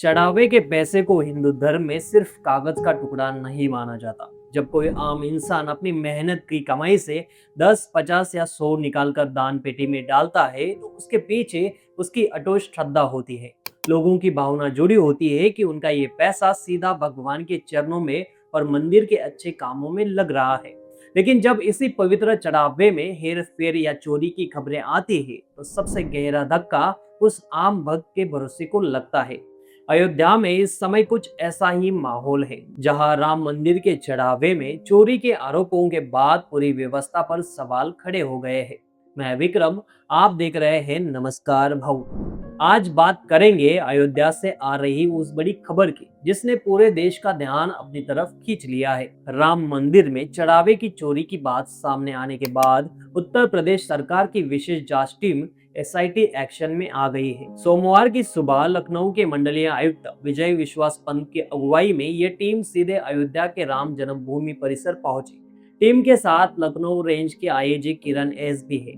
चढ़ावे के पैसे को हिंदू धर्म में सिर्फ कागज का टुकड़ा नहीं माना जाता। जब कोई आम इंसान अपनी मेहनत की कमाई से 10, 50 या 100 निकालकर दान पेटी में डालता है तो उसके पीछे उसकी अटूट श्रद्धा होती है। लोगों की भावना जुड़ी होती है कि उनका ये पैसा सीधा भगवान के चरणों में और मंदिर के अच्छे कामों में लग रहा है। लेकिन जब इसी पवित्र चढ़ावे में हेर फेर या चोरी की खबरें आती है तो सबसे गहरा धक्का उस आम भक्त के भरोसे को लगता है। अयोध्या में इस समय कुछ ऐसा ही माहौल है, जहां राम मंदिर के चढ़ावे में चोरी के आरोपों के बाद पूरी व्यवस्था पर सवाल खड़े हो गए हैं। मैं विक्रम, आप देख रहे हैं नमस्कार भाऊ। आज बात करेंगे अयोध्या से आ रही उस बड़ी खबर की जिसने पूरे देश का ध्यान अपनी तरफ खींच लिया है। राम मंदिर में चढ़ावे की चोरी की बात सामने आने के बाद उत्तर प्रदेश सरकार की विशेष जांच टीम एसआईटी एक्शन में आ गई है। सोमवार की सुबह लखनऊ के मंडलीय आयुक्त विजय विश्वास पंत की अगुवाई में ये टीम सीधे अयोध्या के राम जन्मभूमि परिसर पहुंची। टीम के साथ लखनऊ रेंज के आईजी किरण एस भी है,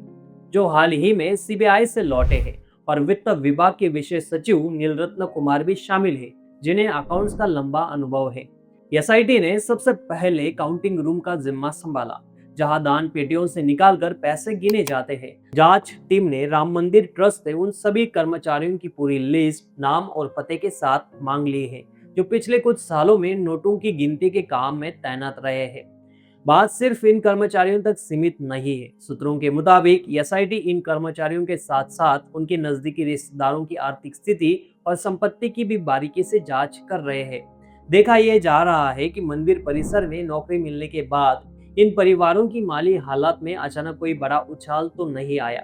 जो हाल ही में सीबीआई से लौटे हैं, और वित्त विभाग के विशेष सचिव नीलरत्न कुमार भी शामिल है, जिन्हें अकाउंट्स का लंबा अनुभव है। एसआईटी ने सबसे पहले काउंटिंग रूम का जिम्मा संभाला, जहां दान पेटियों से निकालकर पैसे गिने जाते हैं। जांच टीम ने राम मंदिर ट्रस्ट से उन सभी कर्मचारियों की पूरी लिस्ट नाम और पते के साथ मांग ली है, जो पिछले कुछ सालों में नोटों की गिनती के काम में तैनात रहे हैं। बात सिर्फ इन कर्मचारियों तक सीमित नहीं है। सूत्रों के मुताबिक एसआईटी इन कर्मचारियों के साथ साथ उनके नजदीकी रिश्तेदारों की आर्थिक स्थिति और संपत्ति की भी बारीकी से जांच कर रहे हैं। देखा यह जा रहा है कि मंदिर परिसर में नौकरी मिलने के बाद इन परिवारों की माली हालात में अचानक कोई बड़ा उछाल तो नहीं आया।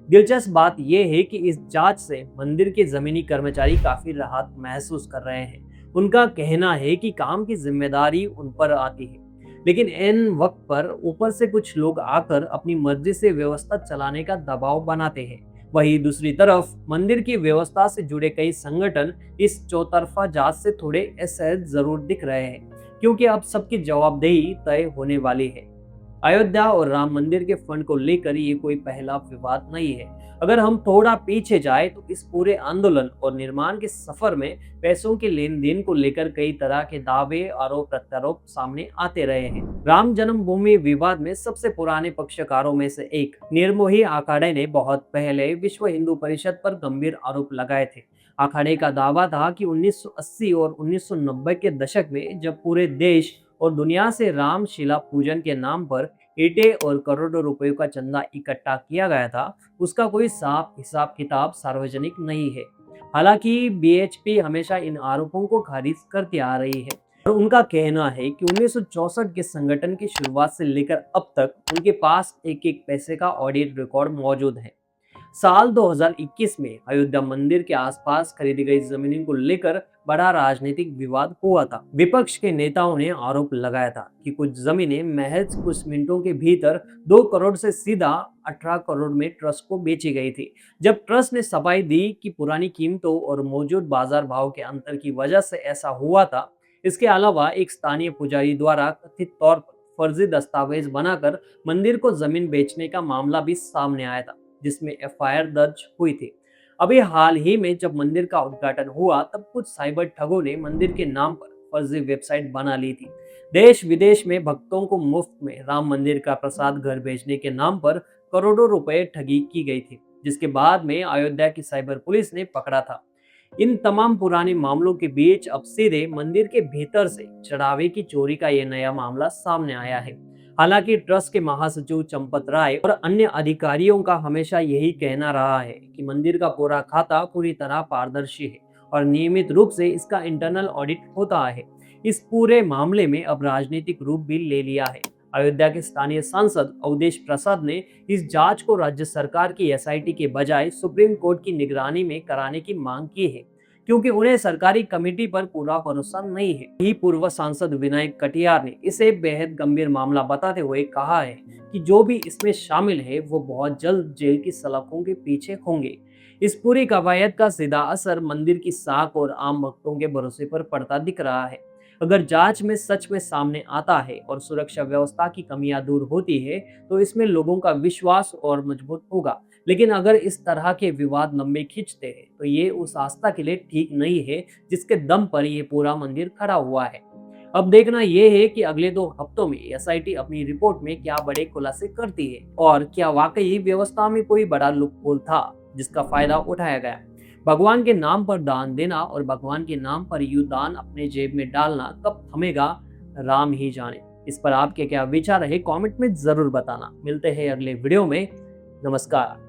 दिलचस्प बात यह है कि इस जांच से मंदिर के जमीनी कर्मचारी काफी राहत महसूस कर रहे हैं। उनका कहना है कि काम की जिम्मेदारी उन पर आती है, लेकिन इन वक्त पर ऊपर से कुछ लोग आकर अपनी मर्जी से व्यवस्था चलाने का दबाव बनाते हैं। वहीं दूसरी तरफ मंदिर की व्यवस्था से जुड़े कई संगठन इस चौतरफा जांच से थोड़े असहज जरूर दिख रहे हैं, क्योंकि अब सबकी जवाबदेही तय होने वाली है। अयोध्या और राम मंदिर के फंड को लेकर ये कोई पहला विवाद नहीं है। अगर हम थोड़ा पीछे जाए तो इस पूरे आंदोलन और निर्माण के सफर में पैसों के लेन देन को लेकर कई तरह के दावे, आरोप प्रत्यारोप सामने आते रहे हैं। राम जन्मभूमि विवाद में सबसे पुराने पक्षकारों में से एक निर्मोही अखाड़े ने बहुत पहले विश्व हिंदू परिषद पर गंभीर आरोप लगाए थे। अखाड़े का दावा था कि 1980 और 1990 के दशक में जब पूरे देश और दुनिया से राम शिला पूजन के नाम पर ईंटें और करोड़ों रुपयों का चंदा इकट्ठा किया गया था, उसका कोई साफ हिसाब किताब सार्वजनिक नहीं है। हालांकि बीएचपी हमेशा इन आरोपों को खारिज करती आ रही है और उनका कहना है कि 1964 के संगठन की शुरुआत से लेकर अब तक उनके पास एक एक पैसे का ऑडिट रिकॉर्ड मौजूद है। साल 2021 में अयोध्या मंदिर के आसपास खरीदी गई जमीनों को लेकर बड़ा राजनीतिक विवाद हुआ था। विपक्ष के नेताओं ने आरोप लगाया था कि कुछ जमीनें महज कुछ मिनटों के भीतर 2 करोड़ से सीधा 18 करोड़ में ट्रस्ट को बेची गई थी। जब ट्रस्ट ने सफाई दी कि पुरानी कीमतों और मौजूद बाजार भाव के अंतर की वजह से ऐसा हुआ था। इसके अलावा एक स्थानीय पुजारी द्वारा कथित तौर पर फर्जी दस्तावेज बनाकर मंदिर को जमीन बेचने का मामला भी सामने आया था, जिसमें एफआईआर दर्ज हुई थी। अभी हाल ही में जब मंदिर का उद्घाटन हुआ तब कुछ साइबर ठगों ने मंदिर के नाम पर फर्जी वेबसाइट बना ली थी। देश विदेश में भक्तों को मुफ्त में राम मंदिर का प्रसाद घर भेजने के नाम पर करोड़ों रुपए ठगी की गई थी, जिसके बाद में अयोध्या की साइबर पुलिस ने पकड़ा था। इन तमाम पुराने मामलों के बीच अब सीधे मंदिर के भीतर से चढ़ावे की चोरी का यह नया मामला सामने आया है। हालांकि ट्रस्ट के महासचिव चंपत राय और अन्य अधिकारियों का हमेशा यही कहना रहा है कि मंदिर का पूरा खाता पूरी तरह पारदर्शी है और नियमित रूप से इसका इंटरनल ऑडिट होता है। इस पूरे मामले में अब राजनीतिक रूप भी ले लिया है। अयोध्या के स्थानीय सांसद अवधेश प्रसाद ने इस जांच को राज्य सरकार की एसआईटी के बजाय सुप्रीम कोर्ट की निगरानी में कराने की मांग की है, क्योंकि उन्हें सरकारी कमेटी पर पूरा भरोसा नहीं है। ही पूर्व सांसद विनायक कटियार ने इसे बेहद गंभीर मामला बताते हुए कहा है कि जो भी इसमें शामिल है वो बहुत जल्द जेल की सलाखों के पीछे होंगे। इस पूरी कवायद का सीधा असर मंदिर की साख और आम भक्तों के भरोसे पर पड़ता दिख रहा है। अगर जांच में सच में सामने आता है और सुरक्षा व्यवस्था की कमियां दूर होती है तो इसमें लोगों का विश्वास और मजबूत होगा। लेकिन अगर इस तरह के विवाद लंबे खींचते हैं तो ये उस आस्था के लिए ठीक नहीं है जिसके दम पर ये पूरा मंदिर खड़ा हुआ है। अब देखना यह है कि अगले 2 हफ्तों में एसआईटी अपनी रिपोर्ट में क्या बड़े खुलासे करती है और क्या वाकई व्यवस्था में कोई बड़ा लूपहोल था जिसका फायदा उठाया गया। भगवान के नाम पर दान देना और भगवान के नाम पर यूं दान अपने जेब में डालना कब थमेगा, राम ही जाने। इस पर आपके क्या विचार है कमेंट में जरूर बताना। मिलते हैं अगले वीडियो में। नमस्कार।